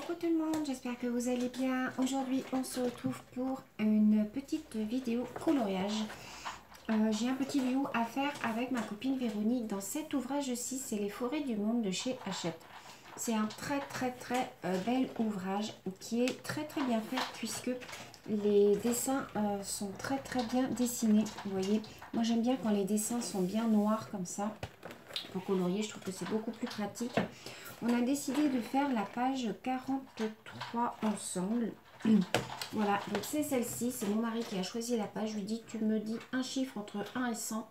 Coucou tout le monde, j'espère que vous allez bien. Aujourd'hui on se retrouve pour une petite vidéo coloriage. J'ai un petit vidéo à faire avec ma copine Véronique dans cet ouvrage-ci, c'est les forêts du monde de chez Hachette. C'est un très bel ouvrage qui est très bien fait puisque les dessins sont très bien dessinés. Vous voyez, moi j'aime bien quand les dessins sont bien noirs comme ça. Pour colorier, je trouve que c'est beaucoup plus pratique. On a décidé de faire la page 43 ensemble. Voilà, donc c'est celle-ci. C'est mon mari qui a choisi la page. Je lui dis, tu me dis un chiffre entre 1 et 100.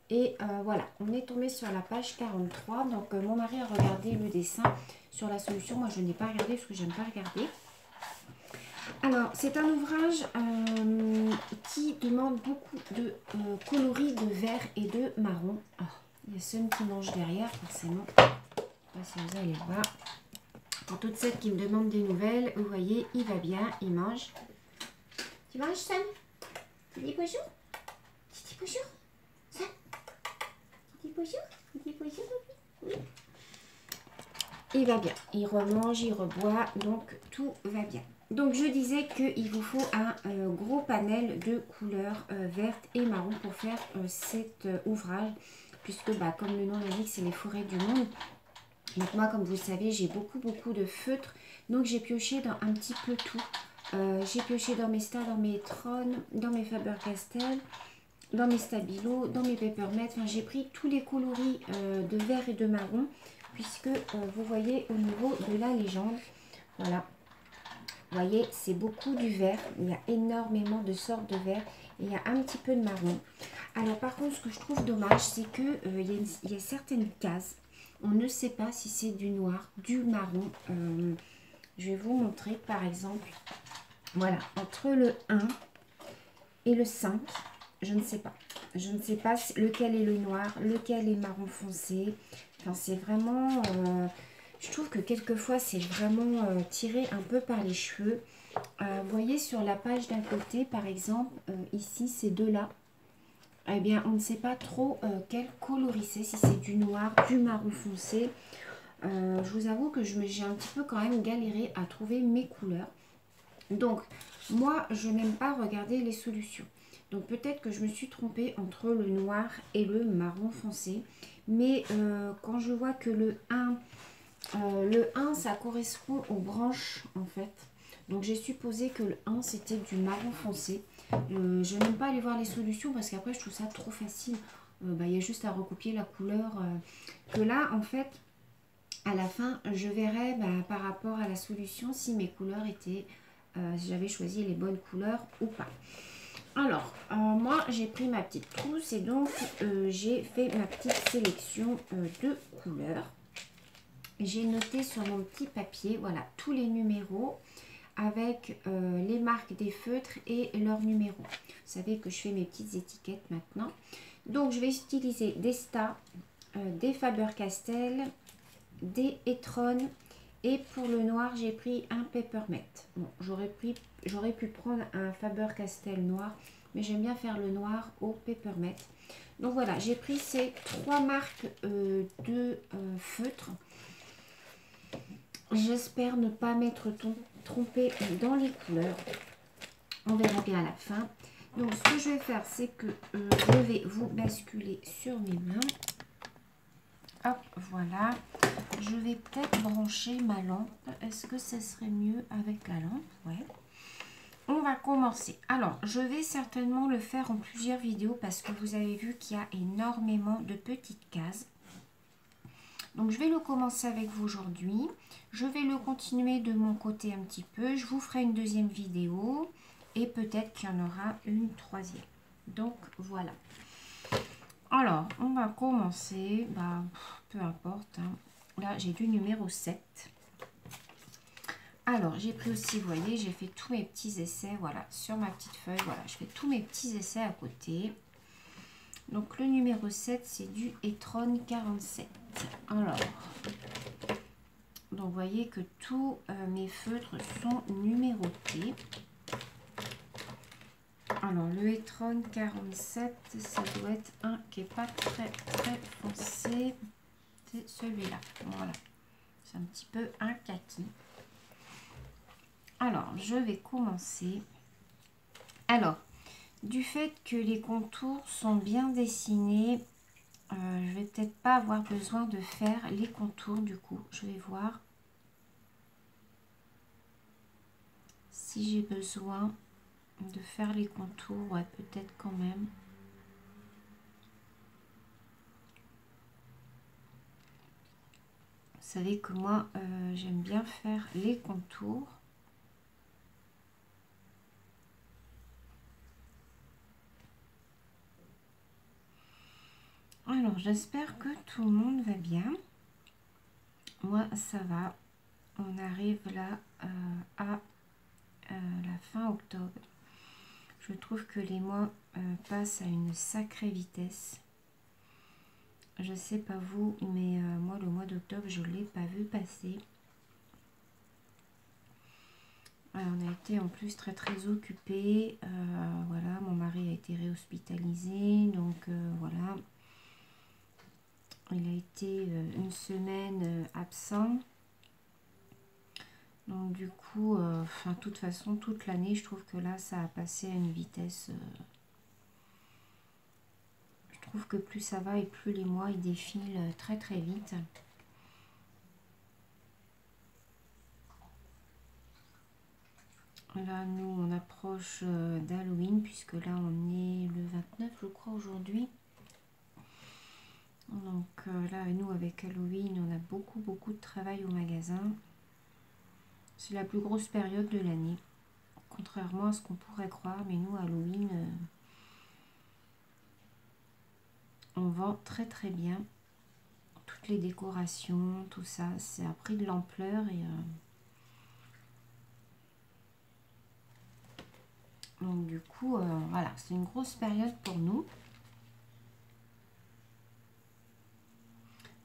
Et voilà, on est tombé sur la page 43. Donc mon mari a regardé le dessin sur la solution. Moi, je n'ai pas regardé parce que j'aime pas regarder. Alors, c'est un ouvrage qui demande beaucoup de coloris de vert et de marron. Oh, il y a Sun qui mange derrière, forcément. Je ne sais pas si vous allez voir. Pour toutes celles qui me demandent des nouvelles, vous voyez, il va bien, il mange. Tu manges, Sun? Tu dis bonjour? Tu dis bonjour? Sun? Tu dis bonjour? Tu dis bonjour, oui. Il va bien, il remange, il reboit, donc tout va bien. Donc je disais qu'il vous faut un gros panel de couleurs vertes et marron pour faire cet ouvrage. Puisque comme le nom l'indique, c'est les forêts du monde. Donc moi, comme vous le savez, j'ai beaucoup de feutres. Donc j'ai pioché dans un petit peu tout. J'ai pioché dans mes Stars, dans mes Tron, dans mes Faber-Castell, dans mes Stabilo, dans mes Peppermint. Enfin, j'ai pris tous les coloris de vert et de marron. Puisque vous voyez au niveau de la légende, voilà. Vous voyez, c'est beaucoup du vert. Il y a énormément de sortes de vert. Et il y a un petit peu de marron. Alors par contre, ce que je trouve dommage, c'est que il y a certaines cases. On ne sait pas si c'est du noir, du marron. Je vais vous montrer par exemple. Voilà, entre le 1 et le 5, je ne sais pas. Je ne sais pas lequel est le noir, lequel est marron foncé. Enfin, c'est vraiment... je trouve que quelquefois, c'est vraiment tiré un peu par les cheveux. Vous voyez sur la page d'un côté, par exemple, ici, ces deux-là. Eh bien, on ne sait pas trop quel coloris c'est, si c'est du noir, du marron foncé. Je vous avoue que j'ai un petit peu quand même galéré à trouver mes couleurs. Donc, moi, je n'aime pas regarder les solutions. Donc, peut-être que je me suis trompée entre le noir et le marron foncé. Mais quand je vois que le 1, ça correspond aux branches, en fait. Donc, j'ai supposé que le 1, c'était du marron foncé. Je n'aime pas aller voir les solutions parce qu'après, je trouve ça trop facile. Il y a juste à recopier la couleur. Que là, en fait, à la fin, je verrai par rapport à la solution si mes couleurs étaient... si j'avais choisi les bonnes couleurs ou pas. Alors, moi, j'ai pris ma petite trousse et donc j'ai fait ma petite sélection de couleurs. J'ai noté sur mon petit papier, voilà, tous les numéros avec les marques des feutres et leurs numéros. Vous savez que je fais mes petites étiquettes maintenant. Donc, je vais utiliser des Stars, des Faber-Castell, des Etron. Et pour le noir, j'ai pris un Peppermint. Bon, j'aurais pu prendre un Faber-Castell noir, mais j'aime bien faire le noir au Peppermint. Donc voilà, j'ai pris ces trois marques de feutres. J'espère ne pas m'être trompée dans les couleurs. On verra bien à la fin. Donc ce que je vais faire, c'est que je vais vous basculer sur mes mains. Hop, voilà. Je vais peut-être brancher ma lampe. Est-ce que ça serait mieux avec la lampe? Ouais. On va commencer. Alors, je vais certainement le faire en plusieurs vidéos parce que vous avez vu qu'il y a énormément de petites cases. Donc, je vais le commencer avec vous aujourd'hui. Je vais le continuer de mon côté un petit peu. Je vous ferai une deuxième vidéo et peut-être qu'il y en aura une troisième. Donc, voilà. Alors, on va commencer. Peu importe. Hein. Là, j'ai du numéro 7. Alors, j'ai pris aussi, vous voyez, j'ai fait tous mes petits essais, voilà, sur ma petite feuille. Voilà, je fais tous mes petits essais à côté. Donc, le numéro 7, c'est du Etron 47. Alors, donc, vous voyez que tous mes feutres sont numérotés. Alors, le Etron 47, ça doit être un qui n'est pas très foncé. C'est celui-là. Voilà. C'est un petit peu un kaki. Alors, je vais commencer. Alors, du fait que les contours sont bien dessinés, je vais peut-être pas avoir besoin de faire les contours du coup. Je vais voir si j'ai besoin de faire les contours. Ouais, peut-être quand même. Vous savez que moi, j'aime bien faire les contours. Alors, j'espère que tout le monde va bien. Moi, ça va. On arrive là à la fin octobre. Je trouve que les mois passent à une sacrée vitesse. Je sais pas vous, mais moi, le mois d'octobre, je ne l'ai pas vu passer. On a été en plus très très occupés. Voilà, mon mari a été réhospitalisé. Donc voilà. Il a été une semaine absent. Donc du coup, de toute façon, toute l'année, je trouve que là, ça a passé à une vitesse. Je trouve que plus ça va et plus les mois, ils défilent très très vite. Là, nous, on approche d'Halloween, puisque là, on est le 29, je crois, aujourd'hui. Donc là, nous, avec Halloween, on a beaucoup de travail au magasin. C'est la plus grosse période de l'année. Contrairement à ce qu'on pourrait croire, mais nous, Halloween, on vend très très bien. Toutes les décorations, tout ça, ça a pris de l'ampleur et... donc du coup, voilà, c'est une grosse période pour nous.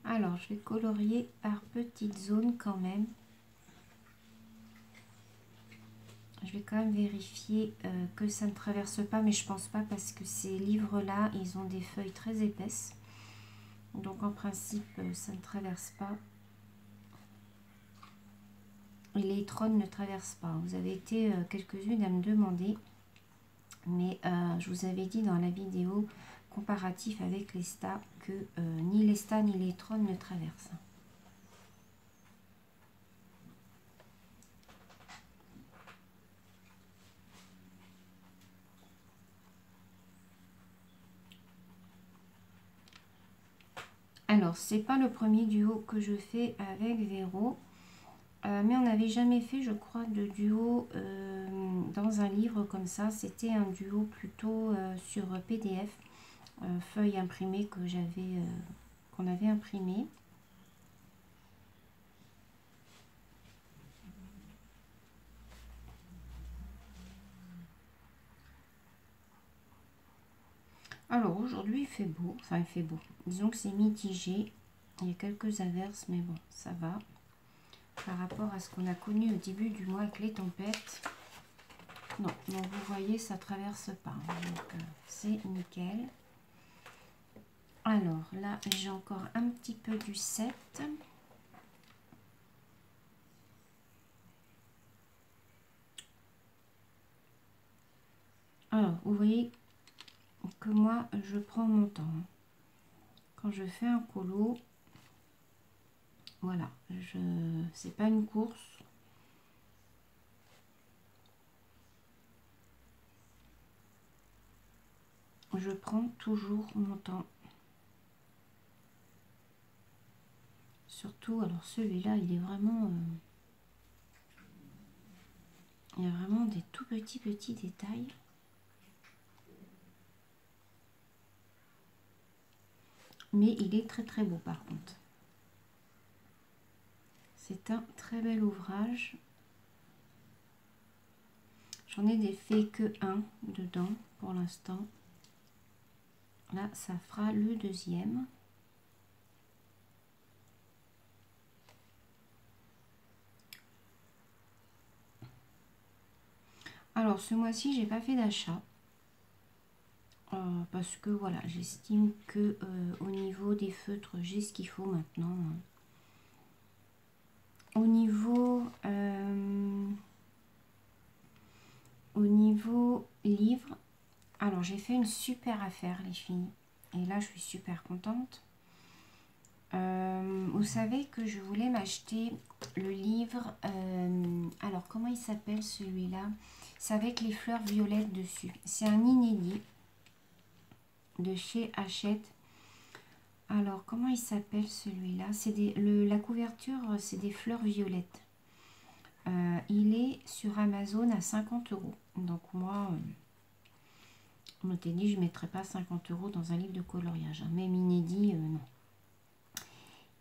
Alors, je vais colorier par petites zones quand même. Je vais quand même vérifier que ça ne traverse pas, mais je pense pas parce que ces livres-là, ils ont des feuilles très épaisses. Donc en principe, ça ne traverse pas. Et les trônes ne traversent pas. Vous avez été quelques-unes à me demander, mais je vous avais dit dans la vidéo comparatif avec les stas que ni les stas ni les trônes ne traversent. Alors, c'est pas le premier duo que je fais avec Véro, mais on n'avait jamais fait, je crois, de duo dans un livre comme ça. C'était un duo plutôt sur PDF, feuille imprimée que j'avais, qu'on avait imprimé. Alors aujourd'hui il fait beau, enfin il fait beau. Disons que c'est mitigé. Il y a quelques averses, mais bon, ça va. Par rapport à ce qu'on a connu au début du mois avec les tempêtes. Non, donc vous voyez, ça traverse pas. Donc c'est nickel. Alors là, j'ai encore un petit peu du 7. Alors, vous voyez que moi, je prends mon temps. Quand je fais un colo, voilà, c'est pas une course. Je prends toujours mon temps. Surtout, alors celui-là, il est vraiment... il y a vraiment des tout petits détails. Mais il est très très beau par contre. C'est un très bel ouvrage. J'en ai fait que un dedans pour l'instant. Là, ça fera le deuxième. Alors, ce mois-ci, j'ai pas fait d'achat. Parce que voilà, j'estime que au niveau des feutres, j'ai ce qu'il faut maintenant. Au niveau Alors j'ai fait une super affaire les filles. Et là je suis super contente. Vous savez que je voulais m'acheter le livre. Alors comment il s'appelle celui-là? C'est avec les fleurs violettes dessus. C'est un inédit de chez Hachette. Alors comment il s'appelle celui-là? C'est la couverture, c'est des fleurs violettes. Il est sur Amazon à 50 €. Donc moi, on m'était dit je ne mettrais pas 50 € dans un livre de coloriage. Hein. Même inédit, non.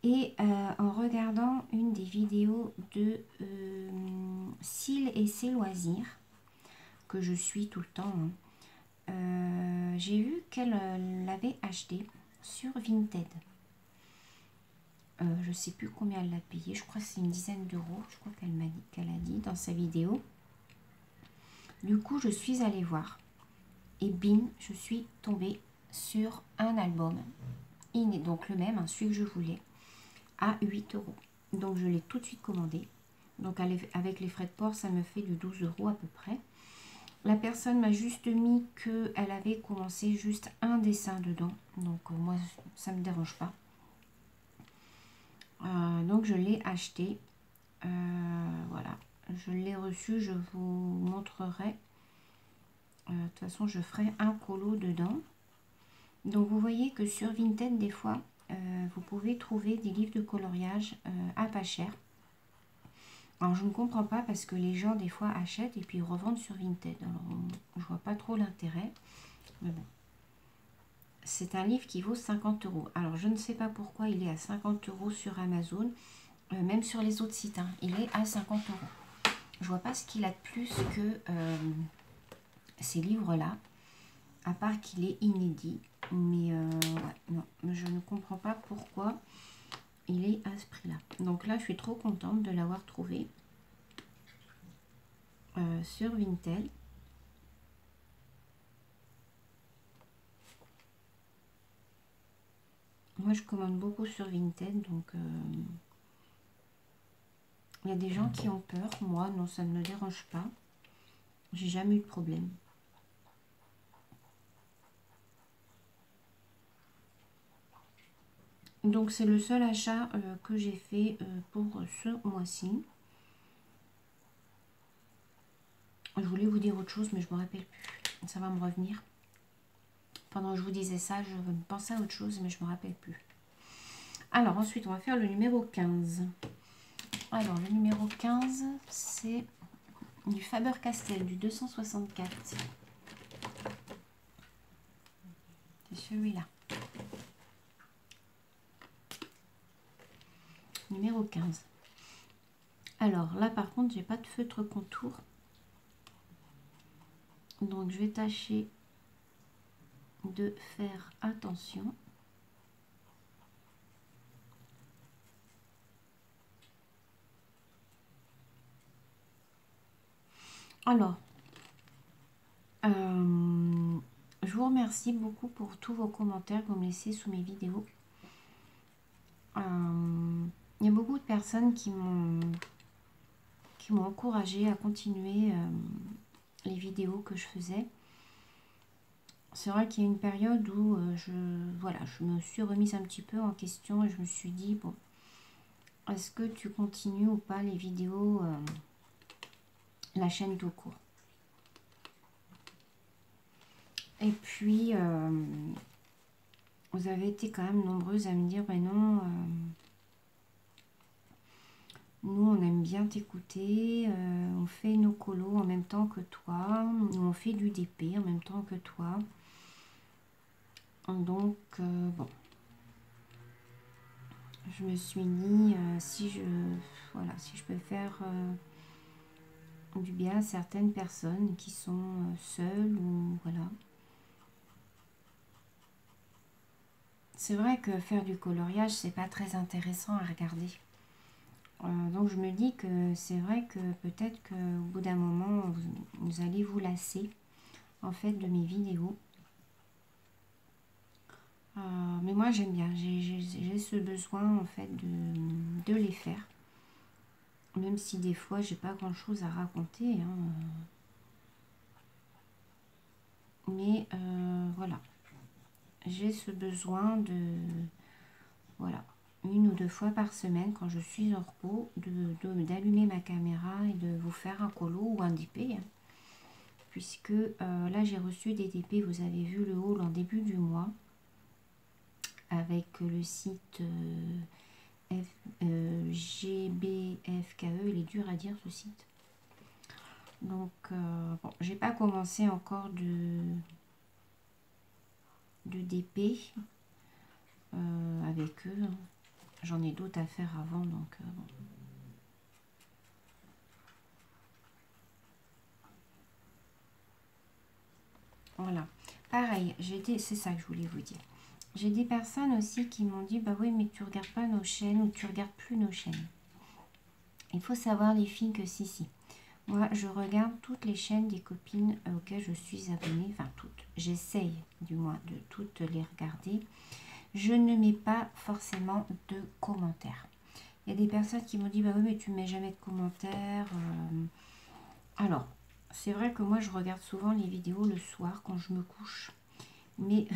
Et en regardant une des vidéos de Cils et ses loisirs, que je suis tout le temps, hein, j'ai vu qu'elle l'avait acheté sur Vinted. Je ne sais plus combien elle l'a payé, je crois que c'est une dizaine d'euros, je crois qu'elle a dit dans sa vidéo. Du coup, je suis allée voir et bim, je suis tombée sur un album, donc le même, hein, celui que je voulais, à 8 €. Donc je l'ai tout de suite commandé. Donc avec les frais de port, ça me fait de 12 € à peu près. La personne m'a juste mis qu'elle avait commencé juste un dessin dedans. Donc moi, ça ne me dérange pas. Donc je l'ai acheté. Voilà. Je l'ai reçu. Je vous montrerai. De toute façon, je ferai un colo dedans. Donc vous voyez que sur Vinted, des fois, vous pouvez trouver des livres de coloriage à pas cher. Alors je ne comprends pas parce que les gens des fois achètent et puis revendent sur Vinted. Alors je vois pas trop l'intérêt. Mais bon. C'est un livre qui vaut 50 €. Alors je ne sais pas pourquoi il est à 50 € sur Amazon. Même sur les autres sites, hein, il est à 50 €. Je vois pas ce qu'il a de plus que ces livres-là. À part qu'il est inédit. Mais ouais, non, je ne comprends pas pourquoi il est à ce prix-là. Donc là, je suis trop contente de l'avoir trouvé sur Vinted. Moi, je commande beaucoup sur Vinted, donc il y a des gens qui ont peur. Moi, non, ça ne me dérange pas. J'ai jamais eu de problème. Donc, c'est le seul achat que j'ai fait pour ce mois-ci. Je voulais vous dire autre chose, mais je me rappelle plus. Ça va me revenir. Pendant que je vous disais ça, je pensais à autre chose, mais je me rappelle plus. Alors, ensuite, on va faire le numéro 15. Alors, le numéro 15, c'est du Faber-Castell, du 264. C'est celui-là. Numéro 15. Alors, là, par contre, j'ai pas de feutre contour. Donc, je vais tâcher de faire attention. Alors, je vous remercie beaucoup pour tous vos commentaires que vous me laissez sous mes vidéos. Il y a beaucoup de personnes qui m'ont encouragée à continuer les vidéos que je faisais. C'est vrai qu'il y a une période où je me suis remise un petit peu en question et je me suis dit, bon, est-ce que tu continues ou pas les vidéos, la chaîne tout court. Et puis, vous avez été quand même nombreuses à me dire, ben non, nous on aime bien t'écouter, on fait nos colos en même temps que toi, on fait du DP en même temps que toi. Donc, bon. Je me suis dit, si je peux faire du bien à certaines personnes qui sont seules ou voilà. C'est vrai que faire du coloriage, c'est pas très intéressant à regarder. Donc je me dis que c'est vrai que peut-être qu'au bout d'un moment, vous allez vous lasser en fait de mes vidéos. Mais moi j'aime bien, j'ai ce besoin en fait de les faire. Même si des fois j'ai pas grand chose à raconter. Hein. Mais voilà, j'ai ce besoin de, voilà, 1 ou 2 fois par semaine quand je suis en repos, d'allumer ma caméra et de vous faire un colo ou un DP. Hein. Puisque là j'ai reçu des DP, vous avez vu le haul en début du mois avec le site GBFKE, il est dur à dire ce site. Donc bon, j'ai pas commencé encore de DP avec eux. J'en ai d'autres à faire avant, donc bon. Voilà. Pareil, c'est ça que je voulais vous dire. J'ai des personnes aussi qui m'ont dit, bah oui, mais tu regardes pas nos chaînes ou tu regardes plus nos chaînes. Il faut savoir les filles que si. Moi, je regarde toutes les chaînes des copines auxquelles je suis abonnée, enfin toutes. J'essaye du moins de toutes les regarder. Je ne mets pas forcément de commentaires. Il y a des personnes qui m'ont dit, bah oui, mais tu ne mets jamais de commentaires. Alors, c'est vrai que moi, je regarde souvent les vidéos le soir quand je me couche. Mais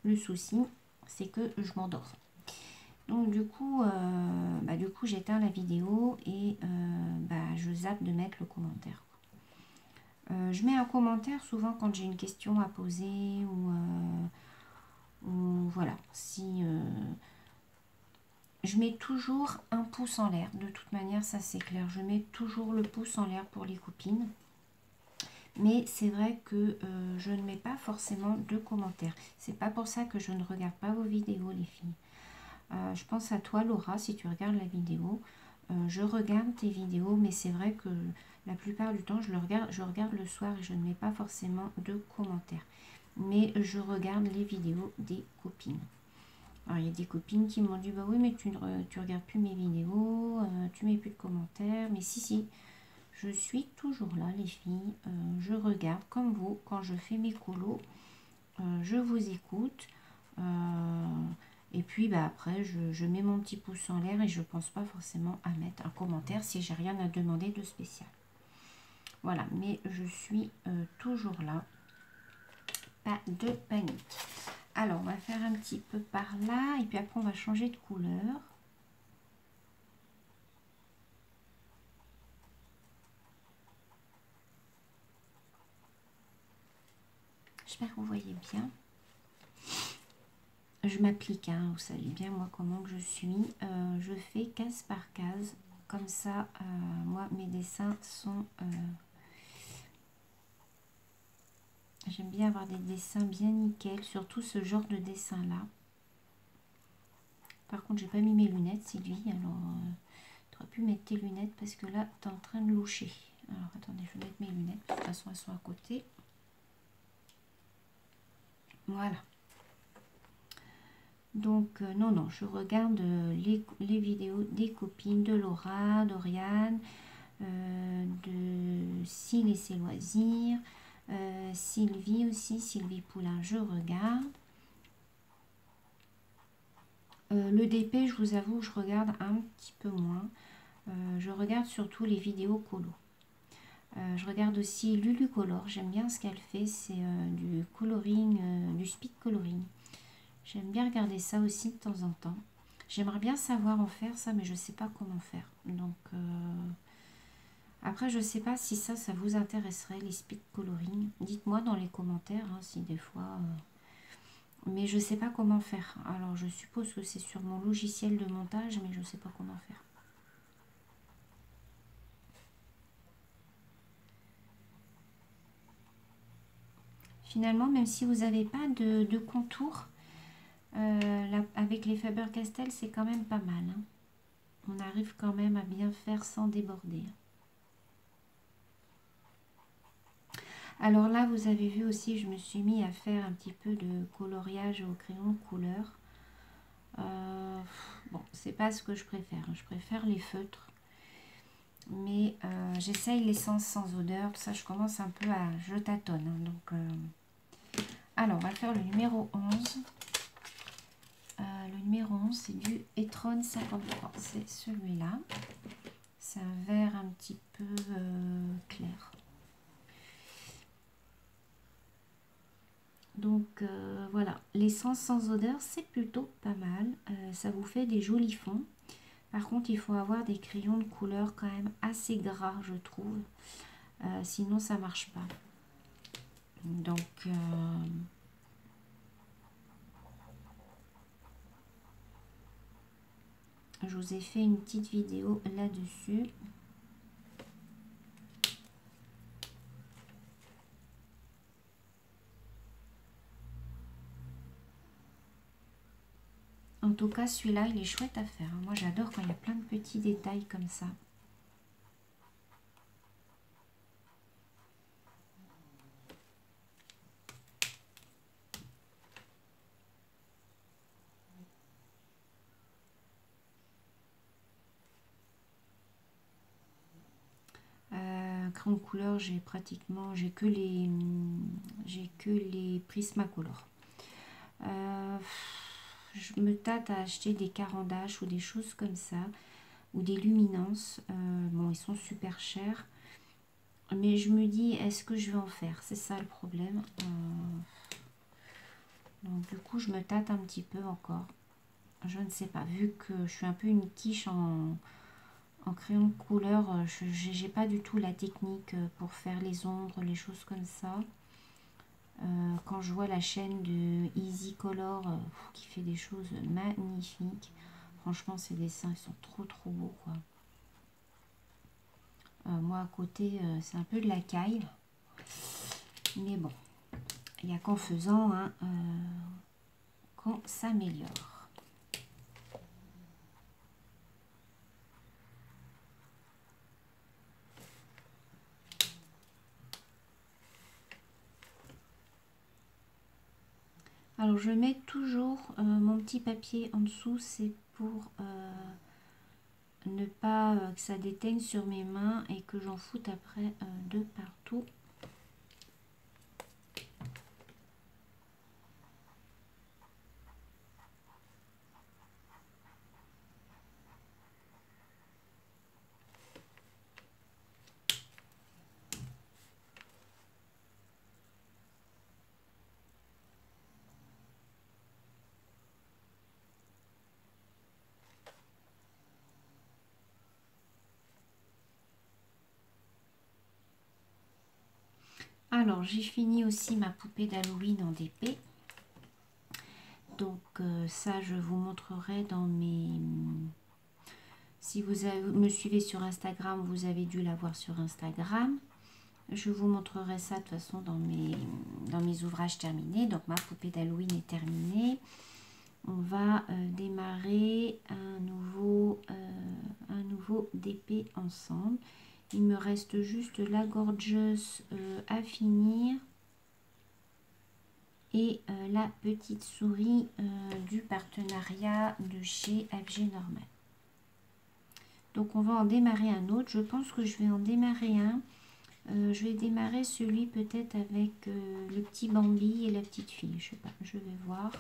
le souci, c'est que je m'endors. Donc du coup j'éteins la vidéo et je zappe de mettre le commentaire. Je mets un commentaire souvent quand j'ai une question à poser ou voilà. Si je mets toujours un pouce en l'air. De toute manière, ça c'est clair. Je mets toujours le pouce en l'air pour les copines. Mais c'est vrai que je ne mets pas forcément de commentaires. C'est pas pour ça que je ne regarde pas vos vidéos, les filles. Je pense à toi, Laura, si tu regardes la vidéo. Je regarde tes vidéos, mais c'est vrai que la plupart du temps, je regarde le soir et je ne mets pas forcément de commentaires. Mais je regarde les vidéos des copines. Alors, il y a des copines qui m'ont dit, bah oui, mais tu regardes plus mes vidéos, tu mets plus de commentaires. Mais si, je suis toujours là, les filles. Je regarde comme vous, quand je fais mes colos, je vous écoute. Et puis après, je mets mon petit pouce en l'air et je ne pense pas forcément à mettre un commentaire si j'ai rien à demander de spécial. Voilà, mais je suis toujours là. Pas de panique. Alors, on va faire un petit peu par là et puis après, on va changer de couleur. J'espère que vous voyez bien. Je m'applique, hein, vous savez bien moi comment que je suis. Je fais case par case. Comme ça, moi, mes dessins sont... J'aime bien avoir des dessins bien nickel, surtout ce genre de dessin-là. Par contre, j'ai pas mis mes lunettes, Sylvie. Alors, tu aurais pu mettre tes lunettes parce que là, tu es en train de loucher. Alors, attendez, je vais mettre mes lunettes. De toute façon, elles sont à côté. Voilà. Donc, non, je regarde les vidéos des copines de Laura, d'Oriane, de Syl et ses loisirs, Sylvie aussi, Sylvie Poulain, je regarde. Le DP, je vous avoue, je regarde un petit peu moins. Je regarde surtout les vidéos colo. Je regarde aussi Lulu Color, j'aime bien ce qu'elle fait, c'est du coloring, du speed coloring. J'aime bien regarder ça aussi de temps en temps. J'aimerais bien savoir en faire ça, mais je ne sais pas comment faire. Donc, après, je ne sais pas si ça vous intéresserait, les speed coloring. Dites-moi dans les commentaires hein, si des fois... Mais je ne sais pas comment faire. Alors, je suppose que c'est sur mon logiciel de montage, mais je ne sais pas comment faire. Finalement, même si vous n'avez pas de contour, avec les Faber-Castell, c'est quand même pas mal. Hein. On arrive quand même à bien faire sans déborder. Alors là, vous avez vu aussi, je me suis mis à faire un petit peu de coloriage au crayon de couleur. Bon, c'est pas ce que je préfère. Je préfère les feutres. Mais j'essaye l'essence sans odeur. Ça, je commence un peu à... Je tâtonne. Hein, donc, alors, on va faire le numéro 11. Le numéro 11, c'est du Etron 53. C'est celui-là. C'est un vert un petit peu clair. l'essence sans odeur, c'est plutôt pas mal. Ça vous fait des jolis fonds. Par contre, il faut avoir des crayons de couleur quand même assez gras, je trouve. Sinon, ça marche pas. Donc, je vous ai fait une petite vidéo là-dessus. En tout cas, celui-là, il est chouette à faire. Moi, j'adore quand il y a plein de petits détails comme ça. Crayon de couleur, j'ai que les Prismacolor. Je me tâte à acheter des carandaches ou des choses comme ça, ou des luminances. Bon, ils sont super chers, mais je me dis, est-ce que je vais en faire? C'est ça le problème. Donc du coup, je me tâte un petit peu encore. Je ne sais pas, vu que je suis un peu une quiche en crayon de couleur, je n'ai pas du tout la technique pour faire les ombres, les choses comme ça. Quand je vois la chaîne de Easy Color qui fait des choses magnifiques, franchement ces dessins ils sont trop beaux quoi. Moi à côté c'est un peu de la caille, mais bon, il n'y a qu'en faisant hein, qu'on s'améliore. Alors je mets toujours mon petit papier en dessous, c'est pour ne pas que ça déteigne sur mes mains et que j'en foute après de partout. Alors j'ai fini aussi ma poupée d'Halloween en DP. Donc ça je vous montrerai dans mes... Si vous me suivez sur Instagram, vous avez dû la voir sur Instagram. Je vous montrerai ça de toute façon dans mes ouvrages terminés. Donc ma poupée d'Halloween est terminée. On va démarrer un nouveau DP ensemble. Il me reste juste la Gorgeous à finir. Et la petite souris du partenariat de chez FG Normal. Donc on va en démarrer un autre. Je pense que je vais en démarrer un. Je vais démarrer celui peut-être avec le petit Bambi et la petite fille. Je sais pas, je vais voir.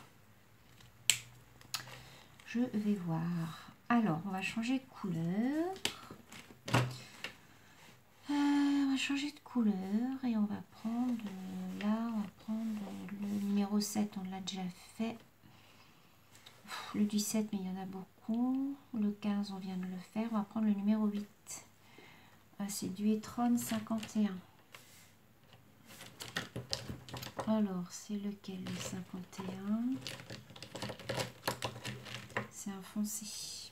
Je vais voir. Alors, on va changer de couleur. On va changer de couleur et on va prendre là, on va prendre le numéro 7, on l'a déjà fait. Le 17, mais il y en a beaucoup. Le 15, on vient de le faire. On va prendre le numéro 8. C'est du Etron 51. Alors, c'est lequel le 51? C'est un foncé.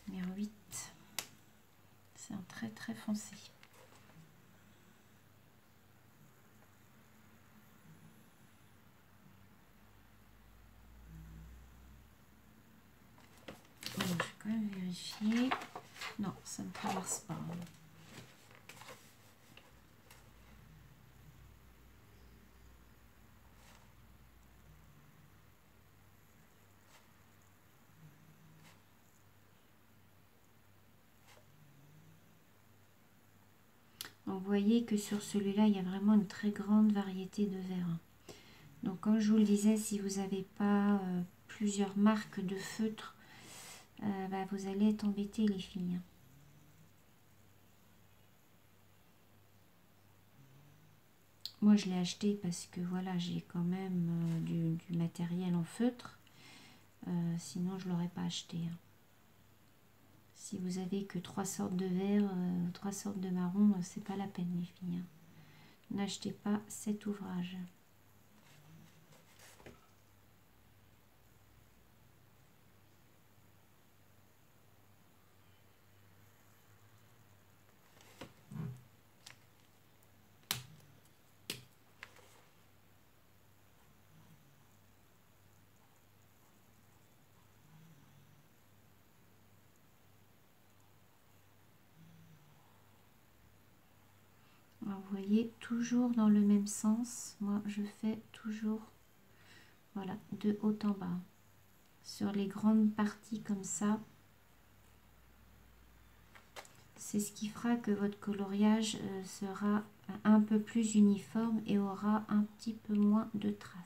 Numéro 8. C'est un très foncé. Alors, je vais quand même vérifier. Non, ça ne traverse pas. Donc, vous voyez que sur celui-là, il y a vraiment une très grande variété de verres. Donc, comme je vous le disais, si vous n'avez pas plusieurs marques de feutres, vous allez être embêtés les filles. Moi, je l'ai acheté parce que voilà, j'ai quand même du matériel en feutre. Sinon, je ne l'aurais pas acheté. Hein. Si vous avez que 3 sortes de verre, 3 sortes de marron, c'est pas la peine, les filles. Hein. N'achetez pas cet ouvrage. Alors, vous voyez, toujours dans le même sens. Moi, je fais toujours, voilà, de haut en bas. Sur les grandes parties comme ça, c'est ce qui fera que votre coloriage sera un peu plus uniforme et aura un petit peu moins de traces.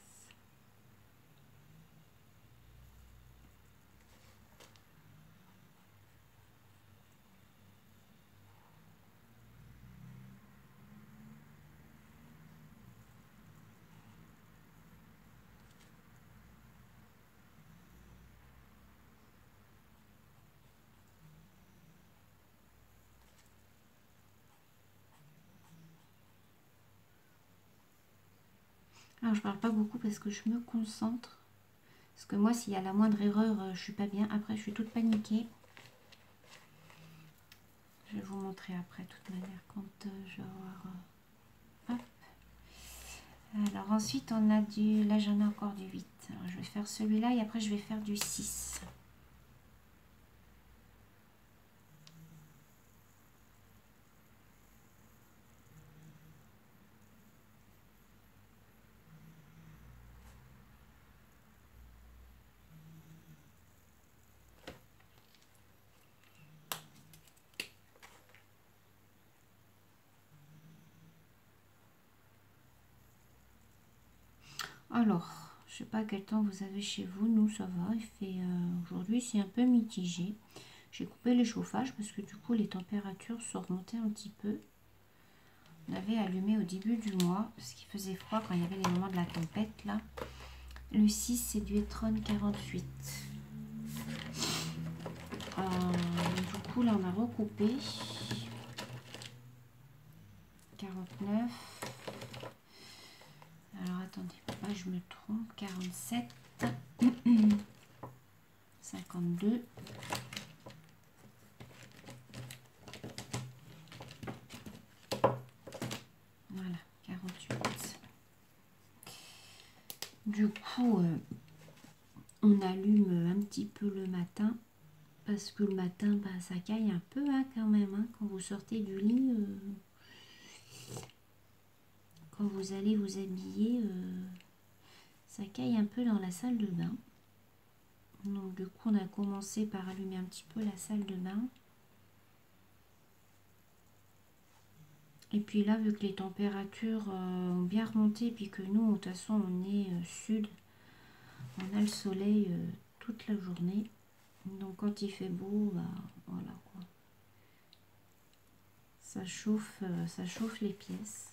Alors, je parle pas beaucoup parce que je me concentre. Parce que moi, s'il y a la moindre erreur, je suis pas bien. Après, je suis toute paniquée. Je vais vous montrer après, de toute manière, quand je vais avoir... hop. Alors, ensuite, on a du... Là, j'en ai encore du 8. Alors, je vais faire celui-là et après, je vais faire du 6. Alors, je sais pas quel temps vous avez chez vous. Nous, ça va. Il fait aujourd'hui, c'est un peu mitigé. J'ai coupé le chauffage parce que du coup, les températures sont remontées un petit peu. On avait allumé au début du mois parce qu'il faisait froid quand il y avait les moments de la tempête là. Le 6, c'est du e-tron 48. Du coup, là, on a recoupé. 49. Alors, attendez, pourquoi je me trompe? 47. 52. Voilà, 48. Du coup, on allume un petit peu le matin. Parce que le matin, bah, ça caille un peu hein, quand même. Hein, quand vous sortez du lit, quand vous allez vous habiller, ça caille un peu dans la salle de bain. Donc du coup, on a commencé par allumer un petit peu la salle de bain. Et puis là, vu que les températures ont bien remonté, et puis que nous, de toute façon, on est sud, on a le soleil toute la journée. Donc quand il fait beau, bah voilà quoi. Ça chauffe les pièces.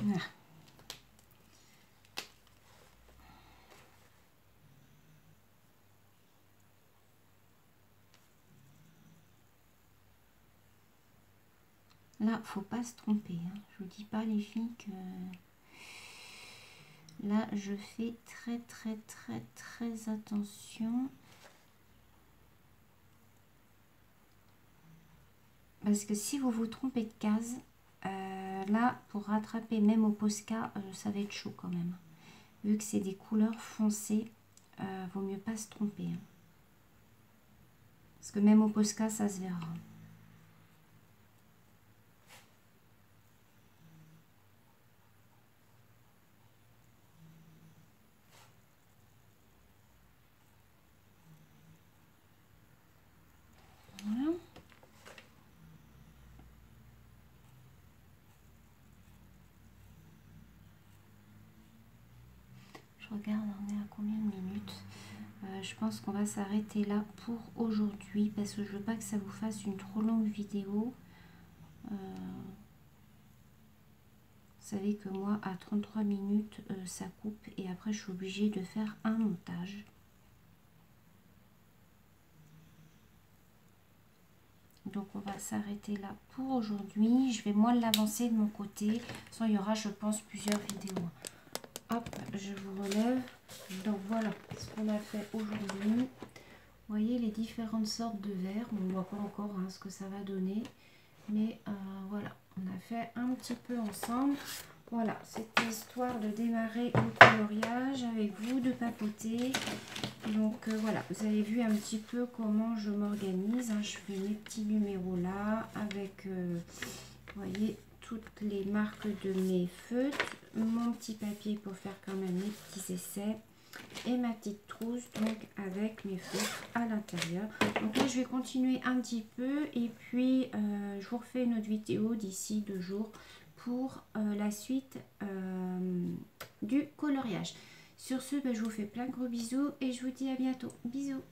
Ah. Là, faut pas se tromper. Hein. Je vous dis pas les filles que là, je fais très attention. Parce que si vous vous trompez de case, là, pour rattraper même au Posca, ça va être chaud quand même. Vu que c'est des couleurs foncées, vaut mieux pas se tromper. Hein. Parce que même au Posca, ça se verra. regarde, on est à combien de minutes? Je pense qu'on va s'arrêter là pour aujourd'hui parce que je veux pas que ça vous fasse une trop longue vidéo. Vous savez que moi à 33 minutes ça coupe et après je suis obligée de faire un montage. Donc on va s'arrêter là pour aujourd'hui. Je vais moins l'avancer de mon côté. Sans il y aura je pense plusieurs vidéos. Hop, je vous relève. Donc voilà ce qu'on a fait aujourd'hui. Vous voyez les différentes sortes de verres. On ne voit pas encore ce que ça va donner. Mais voilà, on a fait un petit peu ensemble. Voilà, c'était histoire de démarrer le coloriage avec vous, de papoter. Donc voilà, vous avez vu un petit peu comment je m'organise. Je fais mes petits numéros là avec, vous voyez, toutes les marques de mes feutres. Mon petit papier pour faire quand même mes petits essais. Et ma petite trousse donc avec mes feutres à l'intérieur. Donc là je vais continuer un petit peu et puis je vous refais une autre vidéo d'ici 2 jours pour la suite du coloriage. Sur ce, je vous fais plein de gros bisous et je vous dis à bientôt. Bisous.